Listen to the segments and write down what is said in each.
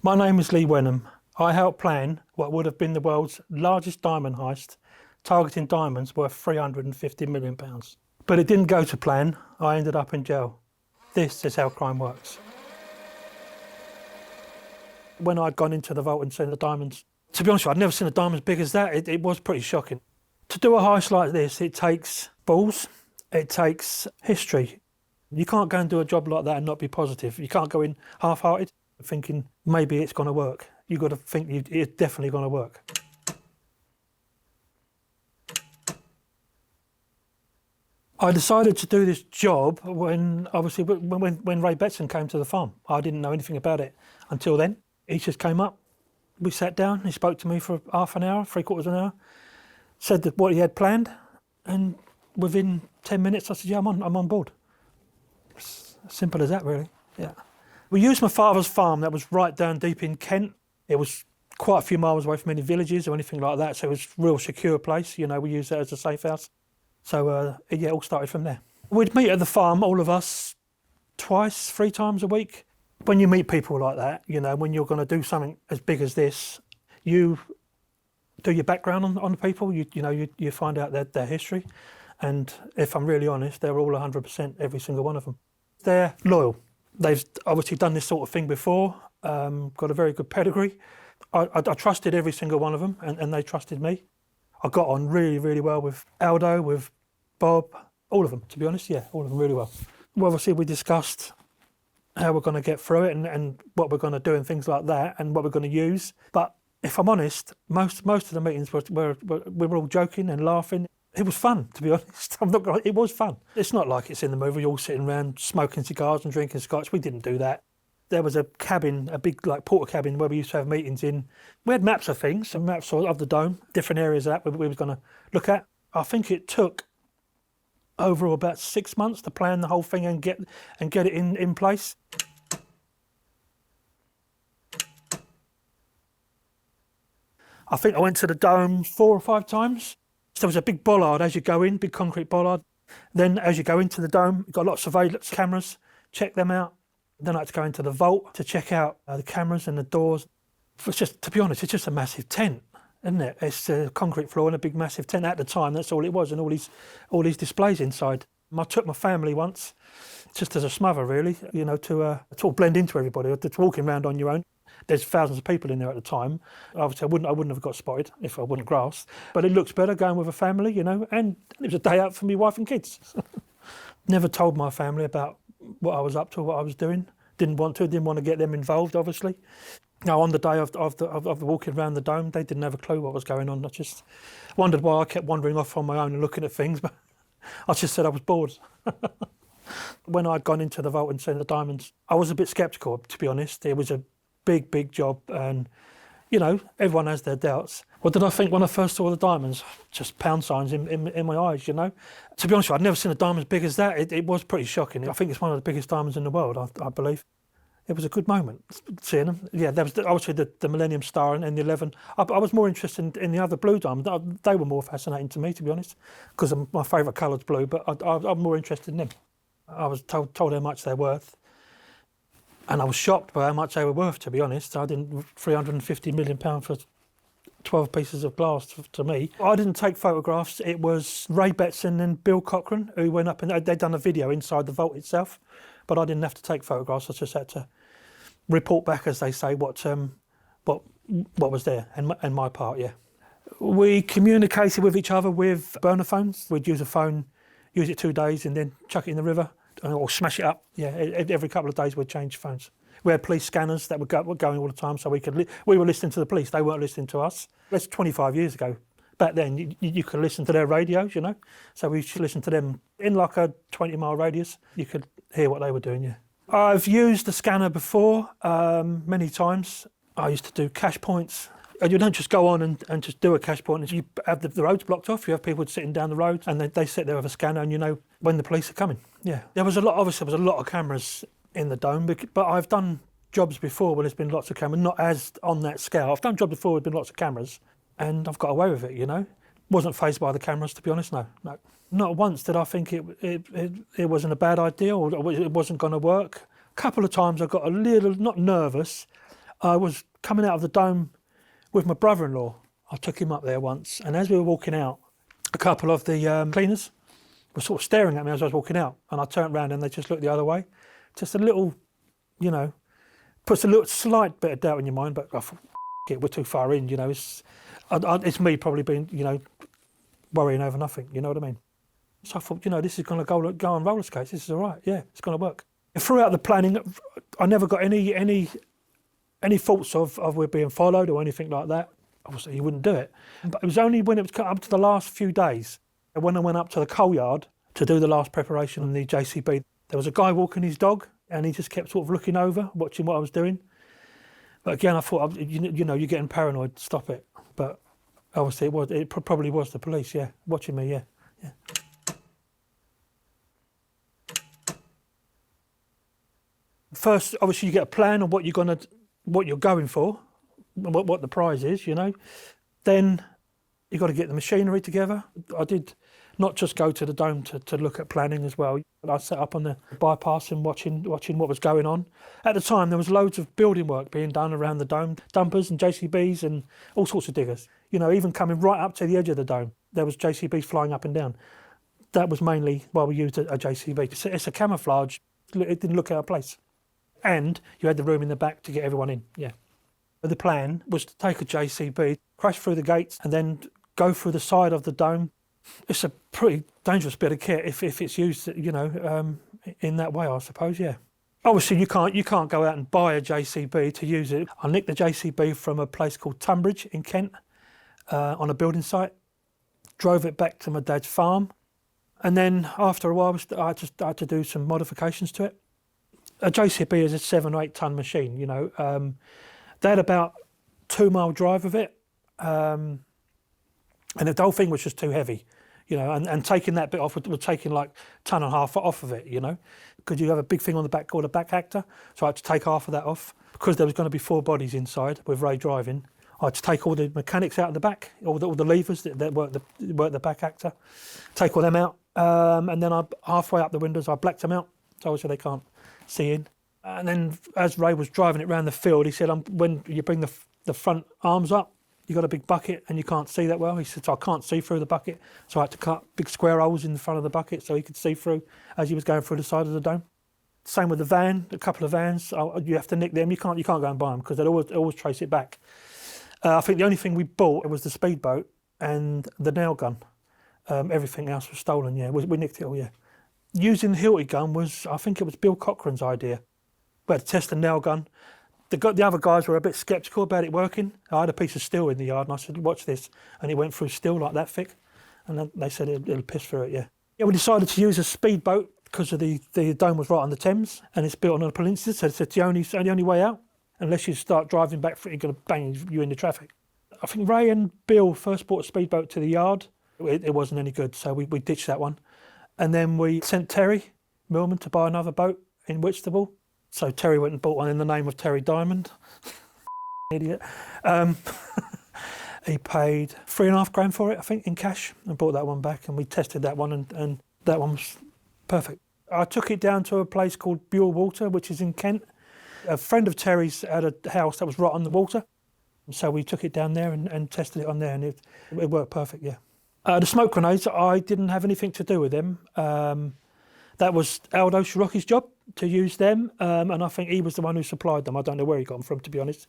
My name is Lee Wenham. I helped plan what would have been the world's largest diamond heist, targeting diamonds worth £350 million. But it didn't go to plan. I ended up in jail. This is how crime works. When I'd gone into the vault and seen the diamonds, to be honest with you, I'd never seen a diamond as big as that. It was pretty shocking. To do a heist like this, it takes balls, it takes history. You can't go and do a job like that and not be positive. You can't go in half-hearted, thinking maybe it's going to work. You've got to think it's definitely going to work. I decided to do this job when Ray Betson came to the farm. I didn't know anything about it until then. He just came up, we sat down, he spoke to me for half an hour, three-quarters of an hour, said that what he had planned, and within 10 minutes I said, yeah, I'm on board. It's as simple as that, really, yeah. We used my father's farm that was right down deep in Kent. It was quite a few miles away from any villages or anything like that, so it was a real secure place. You know, we used it as a safe house. So, it all started from there. We'd meet at the farm, all of us, twice, 3 times a week. When you meet people like that, you know, when you're going to do something as big as this, you do your background on the people, you find out their history. And if I'm really honest, they're all 100%, every single one of them. They're loyal. They've obviously done this sort of thing before, got a very good pedigree. I trusted every single one of them, and they trusted me. I got on really, really well with Aldo, with Bob, all of them, to be honest, yeah, all of them really well. Well, obviously we discussed how we're going to get through it and what we're going to do and things like that and what we're going to use. But if I'm honest, most of the meetings we were all joking and laughing. It was fun, to be honest. It was fun. It's not like it's in the movie, you're all sitting around smoking cigars and drinking scotch. We didn't do that. There was a cabin, a big porter cabin where we used to have meetings in. We had maps of things, some maps of the dome, different areas of that we were going to look at. I think it took overall about 6 months to plan the whole thing and get it in place. I think I went to the dome 4 or 5 times. So there was a big bollard as you go in, big concrete bollard. Then as you go into the dome, you've got lots of surveillance cameras, check them out. Then I had to go into the vault to check out the cameras and the doors. It's just, to be honest, it's just a massive tent, isn't it? It's a concrete floor and a big massive tent. At the time, that's all it was, and all these displays inside. I took my family once, just as a smother, really, you know, to sort of blend into everybody, to walking around on your own. There's thousands of people in there at the time. Obviously, I wouldn't have got spotted if I wouldn't grasped. But it looks better going with a family, you know, and it was a day out for me wife and kids. Never told my family about what I was up to, what I was doing. Didn't want to get them involved, obviously. Now, on the day of the walking around the dome, they didn't have a clue what was going on. I just wondered why I kept wandering off on my own and looking at things, but I just said I was bored. When I'd gone into the vault and seen the diamonds, I was a bit sceptical, to be honest. It was a big job, and, you know, everyone has their doubts. What did I think when I first saw the diamonds? Just pound signs in my eyes, you know. To be honest with you, I'd never seen a diamond as big as that. It was pretty shocking. I think it's one of the biggest diamonds in the world, I believe. It was a good moment seeing them. Yeah, there was obviously the Millennium star and the 11. I was more interested in the other blue diamonds. They were more fascinating to me, to be honest, because my favourite colour's blue, but I'm more interested in them. I was told how much they're worth. And I was shocked by how much they were worth, to be honest. I didn't, £350 million for 12 pieces of glass to me. I didn't take photographs. It was Ray Betson and Bill Cochran who went up, and they'd done a video inside the vault itself, but I didn't have to take photographs. I just had to report back, as they say, what was there, and my part, yeah. We communicated with each other with burner phones. We'd use a phone, use it 2 days, and then chuck it in the river. Or smash it up. Yeah, every couple of days we'd change phones. We had police scanners that were going all the time, so we were listening to the police. They weren't listening to us. That's 25 years ago. Back then, you could listen to their radios, you know. So we should listen to them in like a 20-mile radius. You could hear what they were doing. Yeah. I've used the scanner before many times. I used to do cash points. You don't just go on and just do a cash point. You have the roads blocked off. You have people sitting down the road, and they sit there with a scanner, and you know when the police are coming. Yeah, there was a lot of cameras in the dome, but I've done jobs before where there's been lots of cameras, not as on that scale. I've done jobs before where there's been lots of cameras, and I've got away with it. You know, wasn't fazed by the cameras, to be honest. No. Not once did I think it wasn't a bad idea or it wasn't going to work. A couple of times I got a little, not nervous. I was coming out of the dome with my brother-in-law. I took him up there once, and as we were walking out, a couple of the cleaners were sort of staring at me as I was walking out, and I turned around and they just looked the other way. Just a little, puts a little slight bit of doubt in your mind, but I thought, it, we're too far in, it's me probably being, worrying over nothing, you know what I mean? So I thought, this is going to go on roller skates, this is all right, yeah, it's going to work. And throughout the planning, I never got any thoughts of we're being followed or anything like that. Obviously, you wouldn't do it. But it was only when it was up to the last few days, and when I went up to the coal yard to do the last preparation on the JCB, there was a guy walking his dog, and he just kept sort of looking over, watching what I was doing. But again, I thought, you're getting paranoid, stop it. But obviously, it probably was the police, yeah, watching me, yeah. First, obviously, you get a plan on what you're going for, what the prize is, Then you've got to get the machinery together. I did not just go to the dome to look at planning as well. I sat up on the bypass and watching what was going on. At the time, there was loads of building work being done around the dome, dumpers and JCBs and all sorts of diggers. Even coming right up to the edge of the dome, there was JCBs flying up and down. That was mainly why we used a JCB. It's a camouflage. It didn't look out of place. And you had the room in the back to get everyone in, yeah. The plan was to take a JCB, crash through the gates, and then go through the side of the dome. It's a pretty dangerous bit of kit if it's used, in that way, I suppose, yeah. Obviously, you can't go out and buy a JCB to use it. I nicked the JCB from a place called Tunbridge in Kent on a building site, drove it back to my dad's farm, and then after a while, I had to do some modifications to it. A JCB is a 7 or 8 ton machine, They had about 2 mile drive of it, and the whole thing was just too heavy, and taking that bit off would taking like 1.5 tons off of it, because you have a big thing on the back called a back actor, so I had to take half of that off. Because there was going to be 4 bodies inside with Ray driving, I had to take all the mechanics out of the back, all the levers that work the back actor, take all them out, and then halfway up the windows I blacked them out, so obviously they can't see in. And then as Ray was driving it around the field, he said, when you bring the front arms up, you've got a big bucket and you can't see that well. He said, so I can't see through the bucket. So I had to cut big square holes in the front of the bucket so he could see through as he was going through the side of the dome. Same with the van, a couple of vans. You have to nick them. You can't go and buy them because they'll always trace it back. I think the only thing we bought was the speedboat and the nail gun. Everything else was stolen, yeah. We nicked it all, yeah. Using the Hilti gun I think it was Bill Cochrane's idea. We had to test the nail gun. The other guys were a bit sceptical about it working. I had a piece of steel in the yard and I said, watch this. And it went through steel like that thick. And then they said it'll piss through it, yeah. Yeah, we decided to use a speedboat because of the dome was right on the Thames and it's built on a peninsula, so it's the only way out. Unless you start driving back, it's going to bang you into traffic. I think Ray and Bill first brought a speedboat to the yard. It wasn't any good, so we ditched that one. And then we sent Terry Millman to buy another boat in Whitstable. So Terry went and bought one in the name of Terry Diamond. Idiot. He paid $3,500 for it, I think, in cash, and bought that one back. And we tested that one, and that one was perfect. I took it down to a place called Buell Water, which is in Kent. A friend of Terry's had a house that was right on the water. So we took it down there and tested it on there, and it worked perfect, yeah. The smoke grenades, I didn't have anything to do with them. That was Aldo Scirocchi's job to use them, and I think he was the one who supplied them. I don't know where he got them from, to be honest.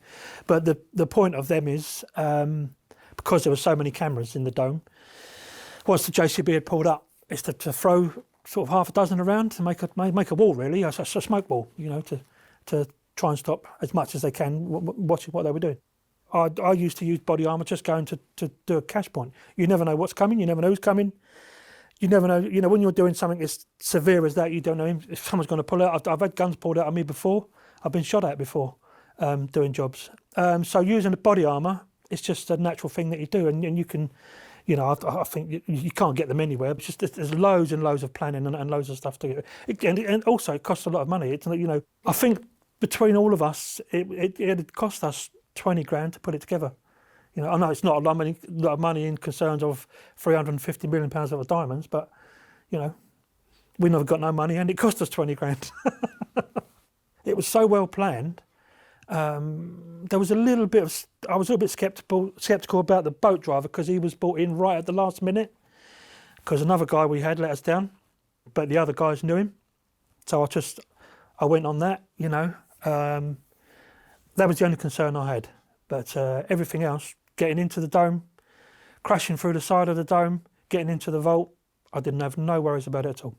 But the point of them is, because there were so many cameras in the dome, once the JCB had pulled up, it's to throw sort of half a dozen around to make a wall, really, a smoke wall, to try and stop as much as they can watching what they were doing. I used to use body armour just going to do a cash point. You never know what's coming, you never know who's coming. You never know, when you're doing something as severe as that, you don't know if someone's going to pull out. I've had guns pulled out on me before. I've been shot at before doing jobs. So using the body armour, it's just a natural thing that you do. And you can, I think you can't get them anywhere. It's just there's loads and loads of planning and loads of stuff to get. And also it costs a lot of money. It's, I think between all of us, it cost us 20 grand to put it together. I know it's not a lot of money in concerns of £350 million worth of diamonds, but, we never got no money and it cost us 20 grand. It was so well planned There was a little bit of, I was a little bit sceptical about the boat driver because he was brought in right at the last minute because another guy we had let us down, but the other guys knew him. So I went on that, you know. That was the only concern I had. But everything else, getting into the dome, crashing through the side of the dome, getting into the vault, I didn't have no worries about it at all.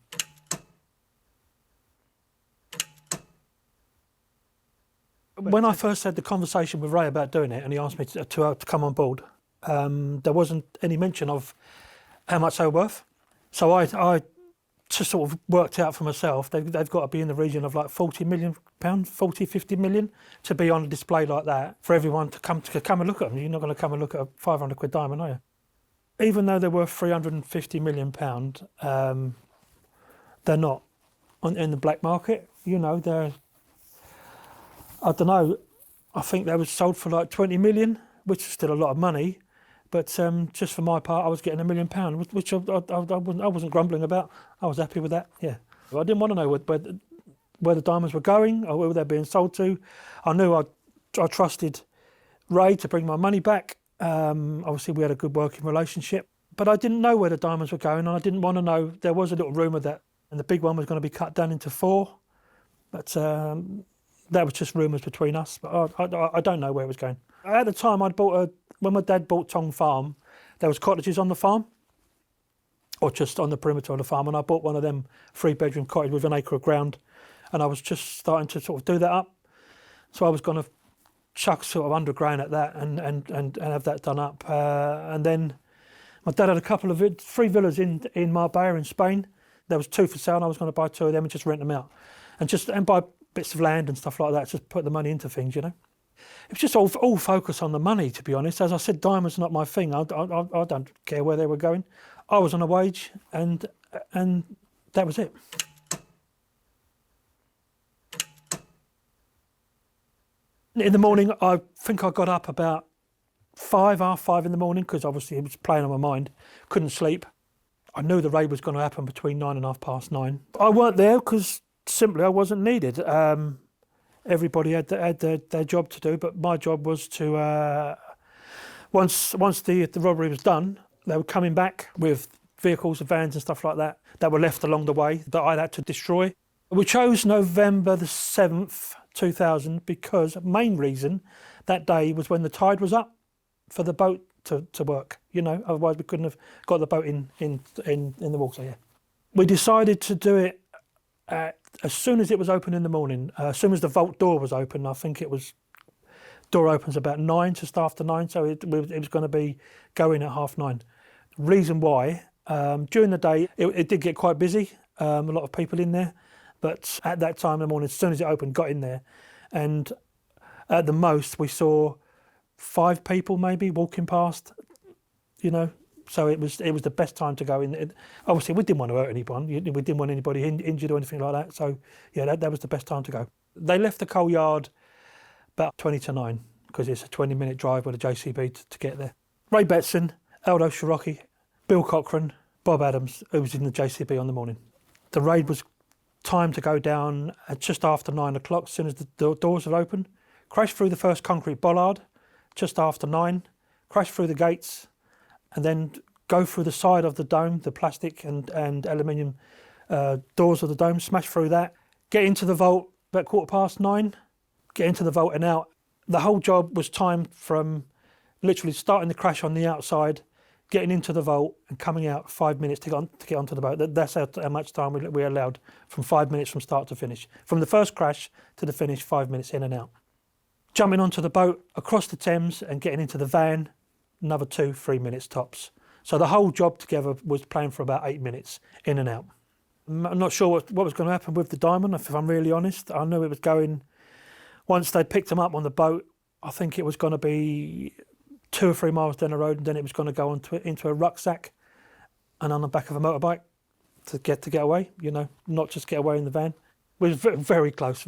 When I first had the conversation with Ray about doing it and he asked me to come on board, there wasn't any mention of how much they were worth. So I just sort of worked out for myself, they've got to be in the region of like £40 million, 50 million to be on a display like that for everyone to come and look at them. You're not going to come and look at a 500 quid diamond, are you? Even though they're worth £350 million, they're not in the black market. You know, I don't know, I think they were sold for like 20 million, which is still a lot of money. But just for my part, I was getting £1 million, which I wasn't grumbling about. I was happy with that, yeah. I didn't want to know where the diamonds were going or where they're being sold to. I knew I trusted Ray to bring my money back. Obviously, we had a good working relationship. But I didn't know where the diamonds were going, and I didn't want to know. There was a little rumour that and the big one was going to be cut down into 4. But that was just rumours between us. But I don't know where it was going. At the time, when my dad bought Tong Farm, there was cottages on the farm, or just on the perimeter of the farm, and I bought one of them 3-bedroom cottage with an acre of ground, and I was just starting to sort of do that up. So I was going to chuck sort of £100,000 at that and have that done up. And then my dad had a couple of 3 villas in Marbella in Spain. There was 2 for sale, and I was going to buy 2 of them and just rent them out, and buy bits of land and stuff like that. Just put the money into things, you know. It was just all focus on the money, to be honest. As I said, diamonds are not my thing. I don't care where they were going. I was on a wage, and that was it. In the morning, I think I got up about half 5 in the morning, because obviously it was playing on my mind. Couldn't sleep. I knew the raid was going to happen between 9 and 9:30. I weren't there because simply I wasn't needed. Everybody had their job to do, but my job was to, once the robbery was done, they were coming back with vehicles and vans and stuff like that were left along the way that I had to destroy. We chose November the 7th, 2000, because main reason that day was when the tide was up for the boat to work, you know, otherwise we couldn't have got the boat in the water, yeah. We decided to do it as soon as it was open in the morning, as soon as the vault door was open. I think it was, door opens about 9, just after 9, so it was going to be going at 9:30. Reason why, during the day, it did get quite busy, a lot of people in there, but at that time in the morning, as soon as it opened, got in there, and at the most we saw 5 people maybe walking past, you know. So it was the best time to go in. Obviously, we didn't want to hurt anyone. We didn't want anybody injured or anything like that. So, yeah, that was the best time to go. They left the coal yard about 20 to 9 because it's a 20-minute drive with a JCB to get there. Ray Betson, Aldo Shirocki, Bill Cochran, Bob Adams, who was in the JCB on the morning. The raid was timed to go down at just after 9 o'clock, as soon as the doors had opened. Crashed through the first concrete bollard just after 9. Crashed through the gates, and then go through the side of the dome, the plastic and aluminium doors of the dome, smash through that, get into the vault about 9:15, get into the vault and out. The whole job was timed from literally starting the crash on the outside, getting into the vault and coming out 5 minutes to get onto the boat. That's how much time we allowed, from 5 minutes from start to finish. From the first crash to the finish, 5 minutes in and out. Jumping onto the boat, across the Thames and getting into the van, another 2-3 minutes tops. So the whole job together was planned for about 8 minutes in and out. I'm not sure what was going to happen with the diamond, if I'm really honest. I knew it was going, once they picked them up on the boat, I think it was going to be 2 or 3 miles down the road, and then it was going to go into a rucksack and on the back of a motorbike to get away, you know, not just get away in the van. It was very close,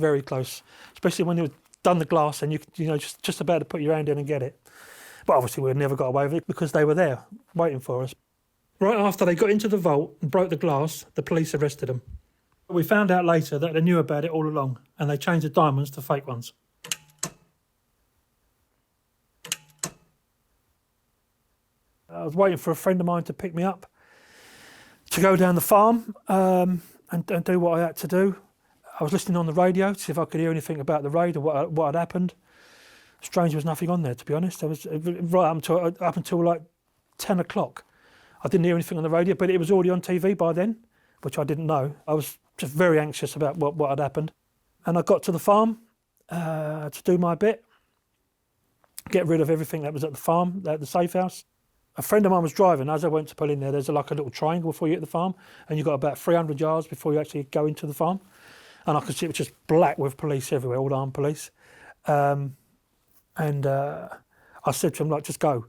especially when you done the glass and you know, just about to put your hand in and get it. But obviously we never got away with it because they were there waiting for us. Right after they got into the vault and broke the glass, the police arrested them. We found out later that they knew about it all along, and they changed the diamonds to fake ones. I was waiting for a friend of mine to pick me up to go down the farm and do what I had to do. I was listening on the radio to see if I could hear anything about the raid or what had happened. Strange, there was nothing on there, to be honest. I was right up until like 10 o'clock. I didn't hear anything on the radio, but it was already on TV by then, which I didn't know. I was just very anxious about what had happened. And I got to the farm to do my bit, get rid of everything that was at the farm, at the safe house. A friend of mine was driving. As I went to pull in there, there's like a little triangle before you hit the farm, and you've got about 300 yards before you actually go into the farm. And I could see it was just black with police everywhere, all armed police. And I said to him, like, just go.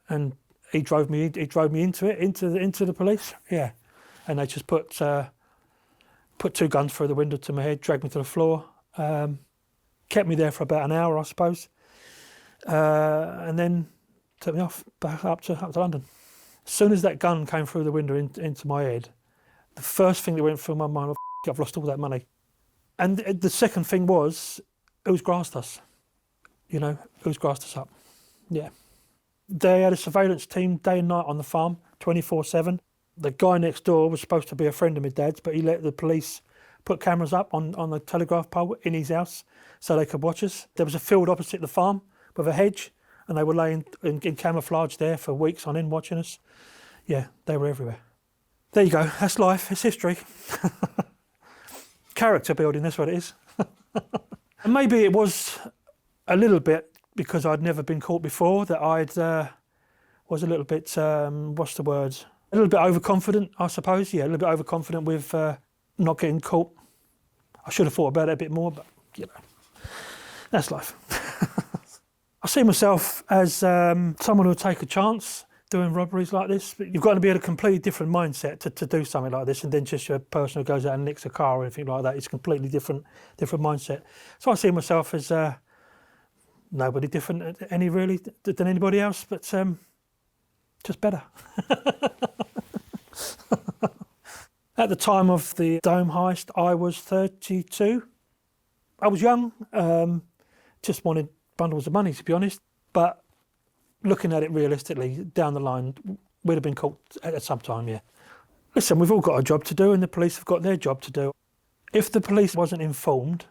And he drove me into the police. Yeah. And they just put 2 guns through the window to my head, dragged me to the floor, kept me there for about an hour, I suppose, and then took me off back up to London. As soon as that gun came through the window into my head, the first thing that went through my mind was, I've lost all that money. And the second thing was, who's grassed us? You know, who's grassed us up? Yeah. They had a surveillance team day and night on the farm, 24/7. The guy next door was supposed to be a friend of my dad's, but he let the police put cameras up on the telegraph pole in his house so they could watch us. There was a field opposite the farm with a hedge, and they were laying in camouflage there for weeks on end watching us. Yeah, they were everywhere. There you go, that's life, it's history. Character building, that's what it is. And maybe it was a little bit because I'd never been caught before that was a little bit, what's the word? A little bit overconfident, I suppose. Yeah, a little bit overconfident with not getting caught. I should have thought about it a bit more, but, you know, that's life. I see myself as someone who'll take a chance doing robberies like this. But you've got to be in a completely different mindset to do something like this, and then just a person who goes out and nicks a car or anything like that. It's a completely different mindset. So I see myself as nobody different than anybody else, but just better. At the time of the Dome heist, I was 32. I was young, just wanted bundles of money, to be honest. But looking at it realistically, down the line, we'd have been caught at some time, yeah. Listen, we've all got a job to do, and the police have got their job to do. If the police wasn't informed,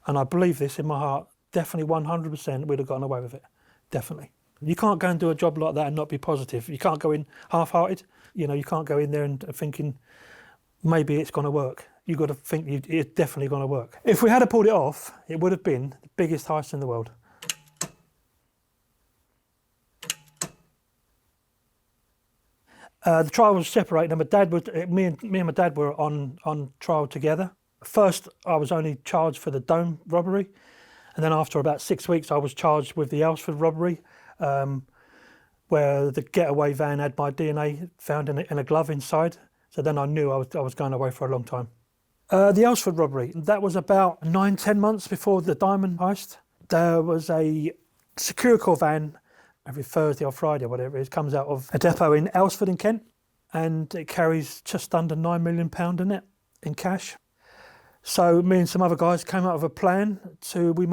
and I believe this in my heart, definitely 100% we'd have gotten away with it, definitely. You can't go and do a job like that and not be positive. You can't go in half-hearted. You know, you can't go in there and thinking, maybe it's going to work. You've got to think it's definitely going to work. If we had pulled it off, it would have been the biggest heist in the world. The trial was separated, and me and my dad were on trial together. First, I was only charged for the Dome robbery, and then after about 6 weeks, I was charged with the Aylesford Robbery, where the getaway van had my DNA found in a glove inside. So then I knew I was going away for a long time. The Aylesford Robbery, that was about 9-10 months before the Diamond Heist. There was a Securicore van every Thursday or Friday, or whatever it is, comes out of a depot in Aylesford in Kent, and it carries just under £9 million in it, in cash. So me and some other guys came out of a plan we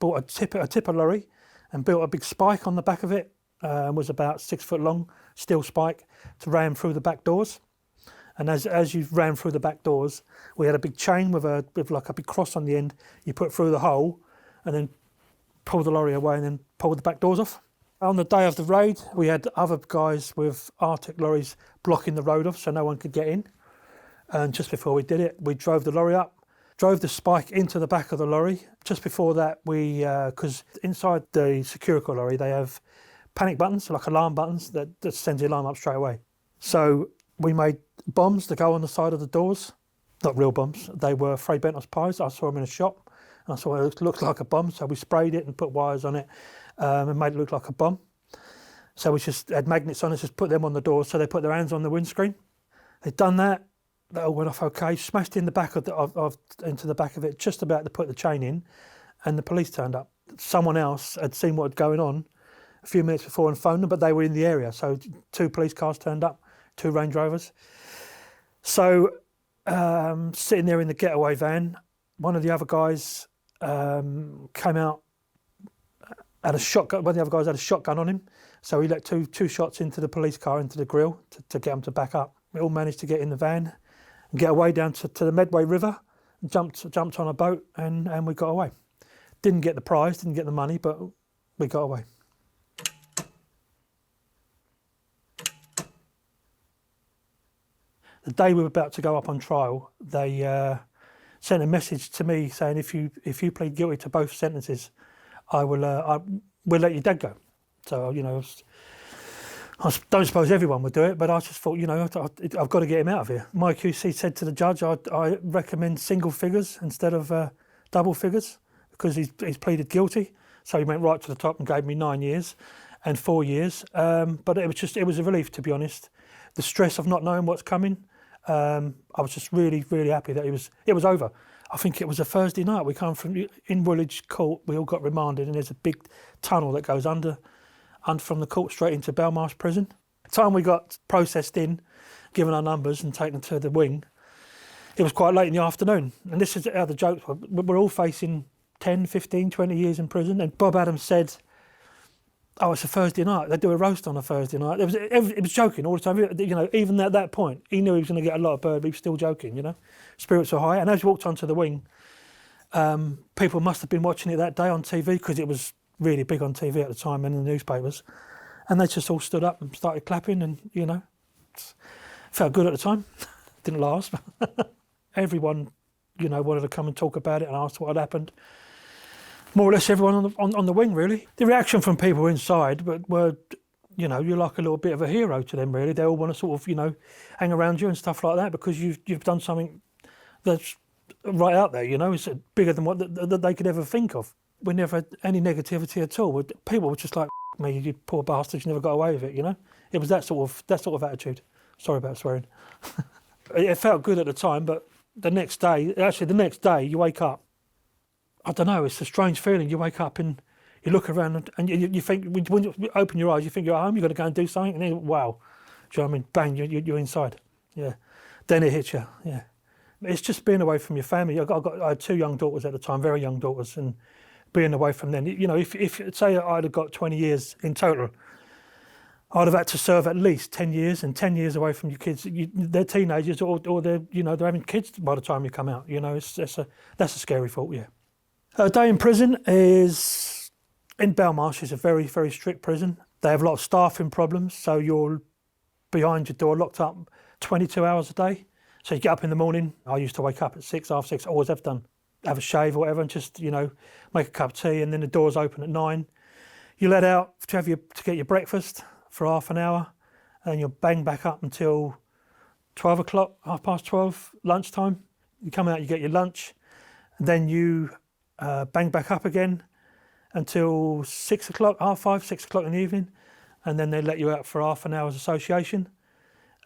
bought a tipper lorry and built a big spike on the back of it. Was about 6 foot long, steel spike, to ram through the back doors. And as you ran through the back doors, we had a big chain with like a big cross on the end. You put through the hole and then pull the lorry away and then pull the back doors off. On the day of the raid, we had other guys with Arctic lorries blocking the road off so no one could get in. And just before we did it, we drove the lorry up, drove the spike into the back of the lorry. Just before that, because inside the Securicore lorry, they have panic buttons, like alarm buttons, that sends the alarm up straight away. So we made bombs to go on the side of the doors. Not real bombs, they were Fray Bentos pies. I saw them in a shop, and I saw it looked like a bomb, so we sprayed it and put wires on it and made it look like a bomb. So we just had magnets on it, just put them on the doors, so they put their hands on the windscreen. They'd done that, that all went off okay, smashed in the back into the back of it, just about to put the chain in, and the police turned up. Someone else had seen what was going on a few minutes before and phoned them, but they were in the area, so 2 police cars turned up, 2 Range Rovers. So sitting there in the getaway van, one of the other guys came out had a shotgun. One of the other guys had a shotgun on him, so he let two shots into the police car, into the grill, to get them to back up. We all managed to get in the van and get away down to the Medway River, and jumped on a boat, and we got away. Didn't get the prize, didn't get the money, but we got away. The day we were about to go up on trial, they sent a message to me saying, if you plead guilty to both sentences, we'll let your dad go. So, I don't suppose everyone would do it, but I just thought, I've got to get him out of here. My QC said to the judge, I recommend single figures instead of double figures, because he's pleaded guilty. So he went right to the top and gave me 9 years and 4 years. But it was a relief, to be honest. The stress of not knowing what's coming. I was just really, really happy that it was over. I think it was a Thursday night. We come in Woolwich Court. We all got remanded, and there's a big tunnel that goes under from the court straight into Belmarsh Prison. The time we got processed in, given our numbers and taken to the wing, it was quite late in the afternoon. And this is how the jokes were. We're all facing 10, 15, 20 years in prison. And Bob Adams said, "Oh, it's a Thursday night. They do a roast on a Thursday night." It was joking all the time. Even at that point, he knew he was going to get a lot of bird, but he was still joking. Spirits were high. And as we walked onto the wing, people must have been watching it that day on TV, because it was really big on TV at the time and in the newspapers. And they just all stood up and started clapping, and felt good at the time. Didn't last. Everyone, wanted to come and talk about it and ask what had happened. More or less everyone on the wing, really. The reaction from people inside were, you're like a little bit of a hero to them, really. They all want to sort of, hang around you and stuff like that, because you've done something that's right out there, it's bigger than what that they could ever think of. We never had any negativity at all. People were just like, me, you poor bastards, you never got away with it, It was that sort of attitude. Sorry about swearing. It felt good at the time, but the next day you wake up. I don't know, it's a strange feeling. You wake up and you look around and you think, when you open your eyes, you think you're at home, you've got to go and do something, and then, wow, do you know what I mean? Bang, you're inside. Yeah. Then it hits you, yeah. It's just being away from your family. I had 2 young daughters at the time, very young daughters, and being away from them. If say I'd have got 20 years in total, I'd have had to serve at least 10 years, and 10 years away from your kids. They're teenagers, or they're they're having kids by the time you come out. That's a scary thought. Yeah. A day in prison in Belmarsh is a very, very strict prison. They have a lot of staffing problems, so you're behind your door, locked up 22 hours a day. So you get up in the morning. I used to wake up at 6, half 6. Always have done. Have a shave or whatever, and just make a cup of tea, and then the doors open at 9. You let out to get your breakfast for half an hour, and then you'll bang back up until 12 o'clock, 12:30, lunchtime. You come out, you get your lunch, and then you bang back up again until 6 o'clock, 5:30, 6 o'clock in the evening, and then they let you out for half an hour's association.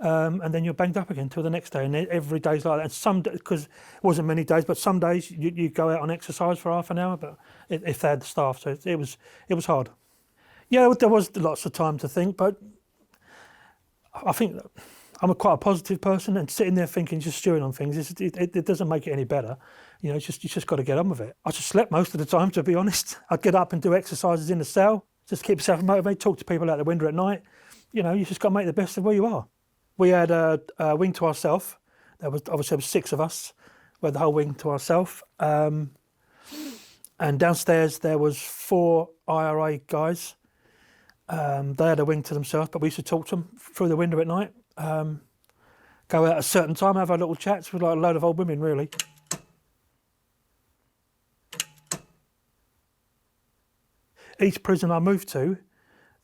And then you're banged up again till the next day, and every day's like that. And some, because it wasn't many days, but some days you go out on exercise for half an hour, but if they had the staff, so it was hard. Yeah, there was lots of time to think, but I think I'm quite a positive person, and sitting there thinking, just stewing on things, it doesn't make it any better. You just got to get on with it. I just slept most of the time, to be honest. I'd get up and do exercises in the cell, just keep yourself motivated, talk to people out the window at night. You just got to make the best of where you are. We had a wing to ourselves. There was 6 of us. We had the whole wing to ourselves. And downstairs there was 4 IRA guys. They had a wing to themselves, but we used to talk to them through the window at night. Go out at a certain time, have our little chats with like a load of old women, really. Each prison I moved to,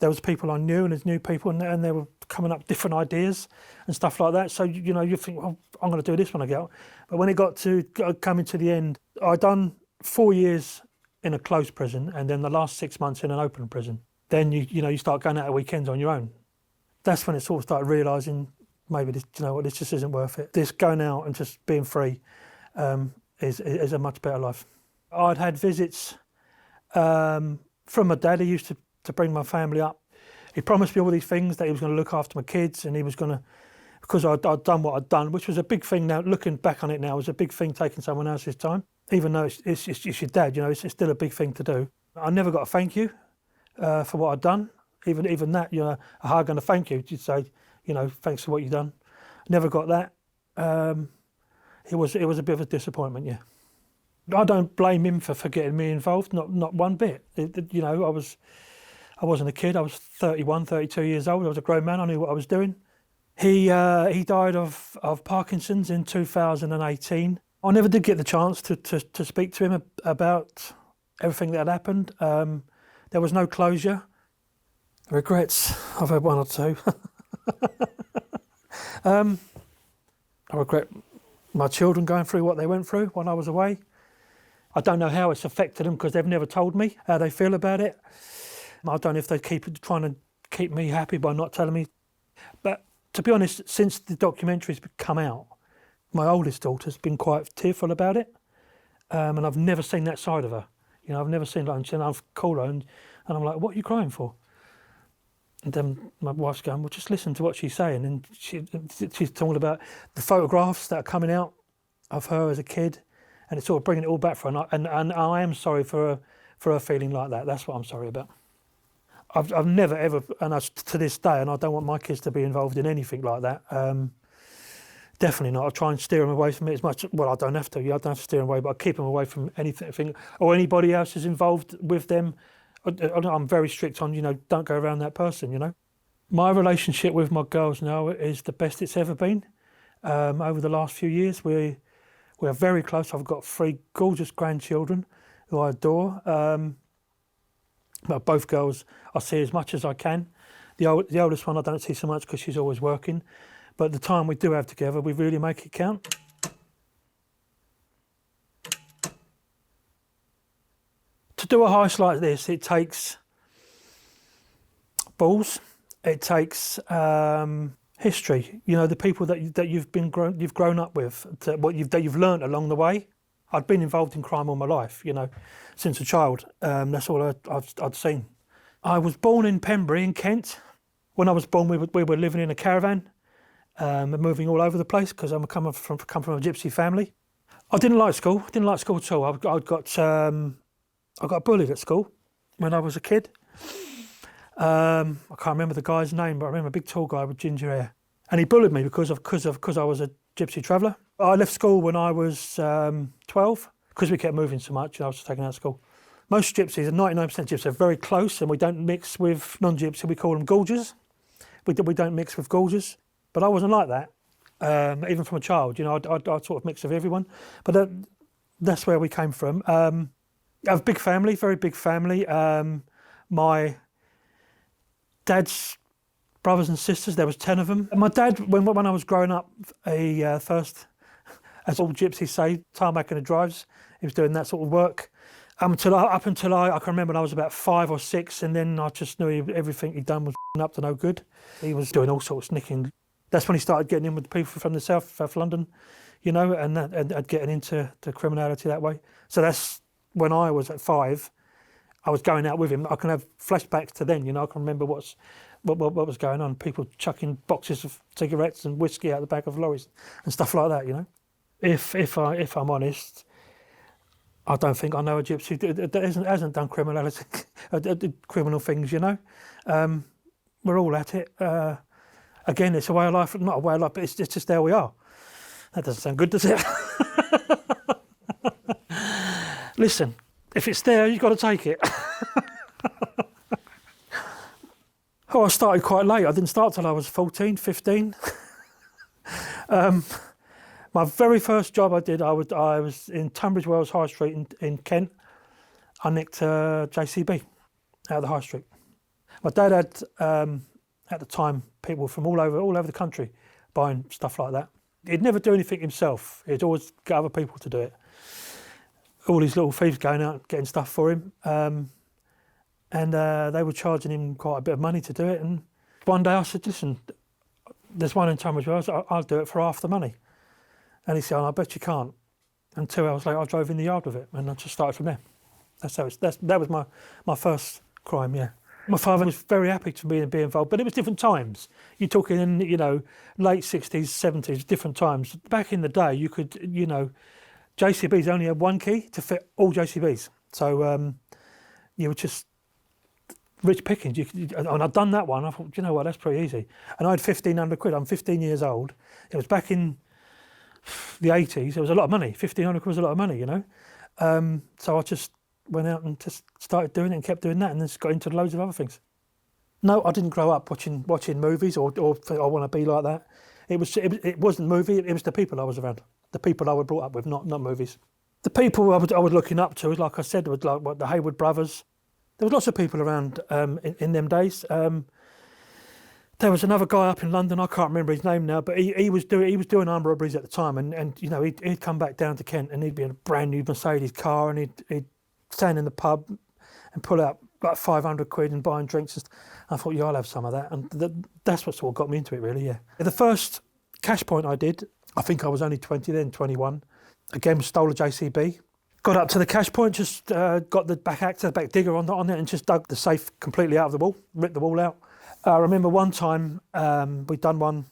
there was people I knew, and there's new people, and they were coming up with different ideas and stuff like that. So, you think, well, I'm going to do this when I get out. But when it got to coming to the end, I'd done 4 years in a closed prison, and then the last 6 months in an open prison. Then you start going out at weekends on your own. That's when it sort of started realising, maybe this just isn't worth it. This going out and just being free is a much better life. I'd had visits from my dad. He used to bring my family up. He promised me all these things, that he was going to look after my kids, and he was going to, because I'd done what I'd done, which was a big thing now. Looking back on it now, it was a big thing taking someone else's time. Even though it's your dad, it's still a big thing to do. I never got a thank you. for what I'd done. Even that, you know, a hug and a thank you. You'd say, you know, thanks for what you've done. Never got that. It was a bit of a disappointment, yeah. I don't blame him for getting me involved, not one bit. You know, I wasn't a kid. I was 31, 32 years old. I was a grown man. I knew what I was doing. He died of Parkinson's in 2018. I never did get the chance to speak to him about everything that had happened. There was no closure. Regrets, I've had one or two. I regret my children going through what they went through when I was away. I don't know how it's affected them because they've never told me how they feel about it. I don't know if they keep trying to keep me happy by not telling me. But to be honest, since the documentary's come out, my oldest daughter's been quite tearful about it, and I've never seen that side of her. You know, I've never seen like, and I've called her and I'm like, "What are you crying for?" And then my wife's going, "Well, just listen to what she's saying." And she's talking about the photographs that are coming out of her as a kid, and it's sort of bringing it all back for her. And I am sorry for her feeling like that. That's what I'm sorry about. I've never ever, and to this day, and I don't want my kids to be involved in anything like that. Definitely not. I try and steer them away from it as much. Well, I don't have to. I don't have to steer them away, but I keep them away from anything or anybody else is involved with them. I'm very strict on, you know, don't go around that person, you know. My relationship with my girls now is the best it's ever been. Over the last few years, we are very close. I've got 3 gorgeous grandchildren who I adore. But both girls I see as much as I can. The oldest one I don't see so much because she's always working. But the time we do have together, we really make it count. To do a heist like this, it takes balls. It takes history. You know, the people that you've grown up with, that you've learnt along the way. I'd been involved in crime all my life, you know, since a child. That's all I'd seen. I was born in Pembury in Kent. When I was born, we were living in a caravan, moving all over the place because I come from a gypsy family. I didn't like school. Didn't like school at all. I got bullied at school when I was a kid. I can't remember the guy's name, but I remember a big tall guy with ginger hair, and he bullied me because I was a gypsy traveller. I left school when I was 12 because we kept moving so much and I was taken out of school. Most gypsies, 99% gypsies, are very close and we don't mix with non-gypsy. We call them gorgers. We don't mix with gorgers. But I wasn't like that, even from a child. You know, I'd sort of mix with everyone. But that's where we came from. I have a big family, very big family. My dad's brothers and sisters, there was 10 of them. And my dad, when I was growing up, he first, as all gypsies say, tarmac and the drives, he was doing that sort of work. Up until I can remember when I was about 5 or 6, and then I just knew everything he'd done was up to no good. He was doing all sorts of nicking. That's when he started getting in with the people from the South London, you know, and getting into the criminality that way. So that's when I was at 5, I was going out with him. I can have flashbacks to then, you know, I can remember what was going on. People chucking boxes of cigarettes and whiskey out the back of lorries and stuff like that, you know. If I'm honest, I don't think I know a gypsy that hasn't done criminal things, you know. We're all at it. Again, it's a way of life, not a way of life, but it's just there we are. That doesn't sound good, does it? Listen, if it's there, you've got to take it. Oh, I started quite late. I didn't start till I was 14, 15. My very first job I did, I was in Tunbridge Wells High Street in Kent. I nicked JCB out of the High Street. My dad had, at the time, people from all over the country buying stuff like that. He'd never do anything himself. He'd always get other people to do it. All these little thieves going out getting stuff for him. And they were charging him quite a bit of money to do it. And one day I said, listen, there's one in Tunbridge Wells, I'll do it for half the money. And he said, I bet you can't. And 2 hours later, I drove in the yard with it, and I just started from there. That was my first crime, yeah. My father was very happy to be involved, but it was different times. You're talking in, you know, late 60s, 70s, different times. Back in the day, you could, you know, JCBs only had one key to fit all JCBs. So you would just rich pickings. And I'd done that one. I thought, you know what, that's pretty easy. And I had 1,500 quid. I'm 15 years old. It was back in the 80s. It was a lot of money. 1,500 quid was a lot of money, you know. So I just went out and just started doing it and kept doing that, and then just got into loads of other things. No, I didn't grow up watching movies or think I want to be like that. It wasn't movie. It was the people I was around, the people I was brought up with, not movies. The people I was looking up to, like I said, was like the Hayward brothers. There was lots of people around in them days. There was another guy up in London. I can't remember his name now, but he was doing armed robberies at the time, and you know he'd come back down to Kent and he'd be in a brand new Mercedes car, and he'd stand in the pub and pull out like 500 quid and buying drinks. And I thought, yeah, I'll have some of that, and that's what sort of got me into it, really. Yeah. The first cash point I did, I think I was only 20 then, 21. Again, stole a JCB. Got up to the cash point, just got the back actor, the back digger on it, and just dug the safe completely out of the wall, ripped the wall out. I remember one time we'd done one.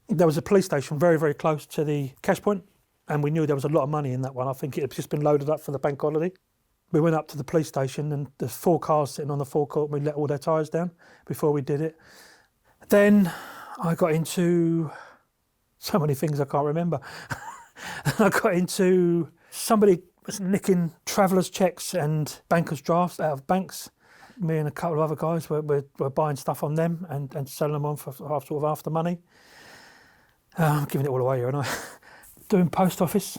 There was a police station very, very close to the cash point, and we knew there was a lot of money in that one. I think it had just been loaded up for the bank holiday. We went up to the police station, and there's 4 cars sitting on the forecourt, and we let all their tyres down before we did it. Then I got into so many things I can't remember. I got into somebody was nicking travellers' checks and bankers' drafts out of banks. Me and a couple of other guys were buying stuff on them and selling them on for after money. I'm giving it all away here, aren't I? Doing post office,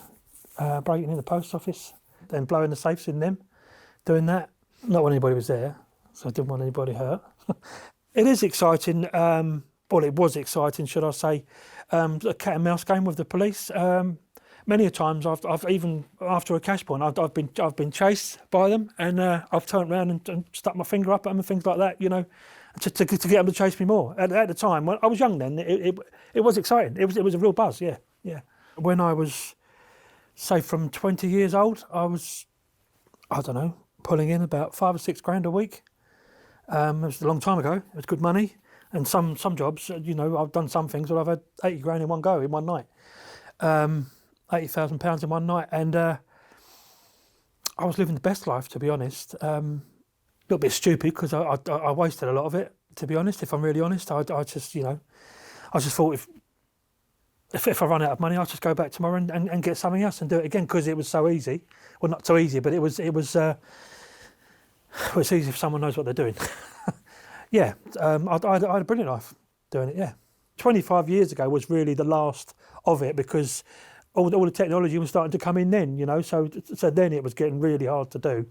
breaking in the post office, then blowing the safes in them, doing that. Not when anybody was there, so I didn't want anybody hurt. It is exciting. Well, it was exciting, should I say. A cat and mouse game with the police. Many a times, I've even after a cash point, I've been chased by them, and I've turned around and stuck my finger up at them and things like that, you know, to get them to chase me more. At the time, when I was young, then it was exciting. It was a real buzz, yeah. When I was, say, from 20 years old, I was, I don't know, pulling in about 5 or 6 grand a week. It was a long time ago. It was good money, and some jobs, you know, I've done some things where I've had 80 grand in one go in one night. £80,000 in one night, and I was living the best life, to be honest. A little bit stupid because I wasted a lot of it, to be honest. If I'm really honest, I just, you know, I just thought if I run out of money, I'll just go back tomorrow and get something else and do it again, because it was so easy. Well, not so easy, but it was it's easy if someone knows what they're doing. Yeah, I had a brilliant life doing it. Yeah, 25 years ago was really the last of it, because all the technology was starting to come in then, you know, so then it was getting really hard to do.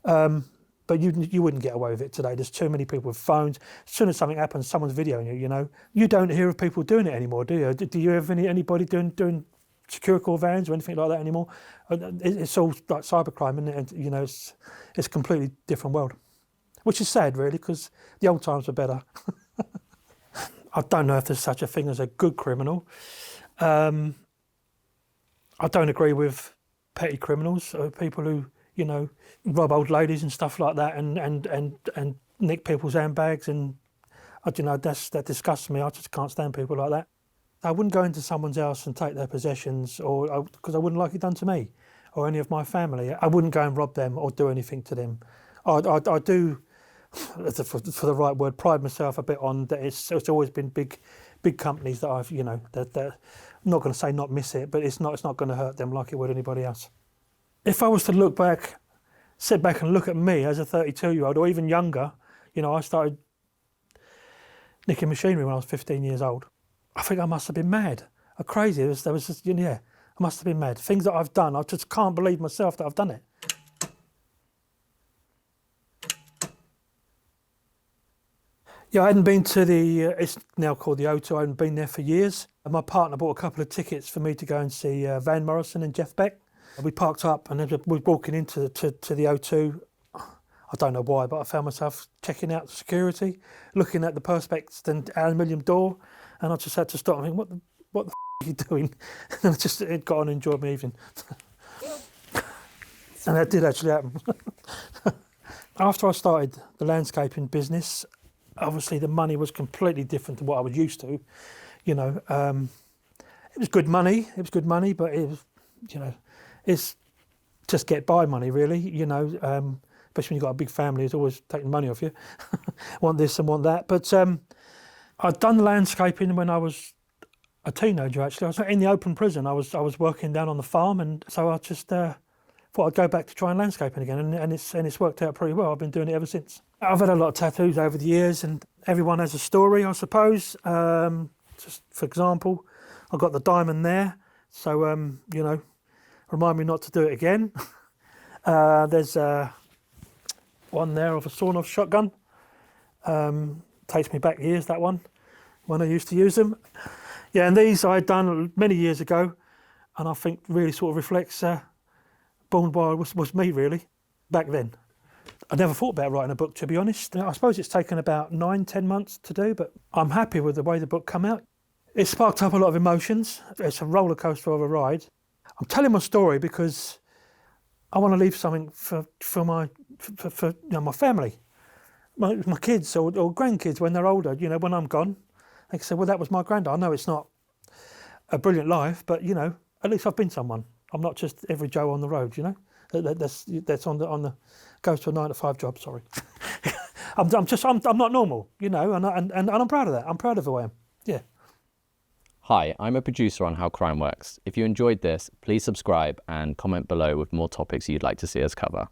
But you wouldn't get away with it today. There's too many people with phones. As soon as something happens, someone's videoing you, you know. You don't hear of people doing it anymore, do you? Do you have anybody doing secure call vans or anything like that anymore? It's all like cybercrime, and you know, it's a completely different world, which is sad, really, because the old times were better. I don't know if there's such a thing as a good criminal. I don't agree with petty criminals, people who, you know, rob old ladies and stuff like that, and nick people's handbags, and you know, that disgusts me. I just can't stand people like that. I wouldn't go into someone's house and take their possessions, or because I wouldn't like it done to me or any of my family. I wouldn't go and rob them or do anything to them. I do, for the right word, pride myself a bit on that. It's always been big companies that I've, you know, that I'm not going to say not miss it, but it's not going to hurt them like it would anybody else. If I was to sit back and look at me as a 32-year-old or even younger, you know, I started nicking machinery when I was 15 years old. I think I must have been mad or crazy. There was just, yeah, I must have been mad. Things that I've done, I just can't believe myself that I've done it. Yeah, I hadn't been to it's now called the O2, I hadn't been there for years. And my partner bought a couple of tickets for me to go and see Van Morrison and Jeff Beck. We parked up, and as we were walking into the O2, I don't know why, but I found myself checking out security, looking at the perspex and aluminium door, and I just had to stop and think, what the are you doing? And I just got on and enjoyed my evening. And that did actually happen. After I started the landscaping business, obviously the money was completely different to what I was used to. You know, it was good money, but it was, you know, it's just get by money, really. You know, especially when you've got a big family, it's always taking money off you. Want this and want that. But I'd done landscaping when I was a teenager, actually. I was in the open prison. I was working down on the farm, and so I just thought I'd go back to trying landscaping again, and it's worked out pretty well. I've been doing it ever since. I've had a lot of tattoos over the years, and everyone has a story, I suppose. Just for example, I've got the diamond there, so remind me not to do it again. There's one there of a sawn-off shotgun. Takes me back years, that one, when I used to use them. Yeah, and these I'd done many years ago, and I think really sort of reflects Born Wild was me, really, back then. I never thought about writing a book, to be honest. I suppose it's taken about 9-10 months to do, but I'm happy with the way the book come out. It sparked up a lot of emotions. It's a roller coaster of a ride. I'm telling my story because I want to leave something for my family, my kids or grandkids when they're older. When I'm gone, they can say, "Well, that was my granddad." I know it's not a brilliant life, but at least I've been someone. I'm not just every Joe on the road. That's on the goes to a 9-to-5 job. Sorry, I'm not normal. And I'm proud of that. I'm proud of who I am. Yeah. Hi, I'm a producer on How Crime Works. If you enjoyed this, please subscribe and comment below with more topics you'd like to see us cover.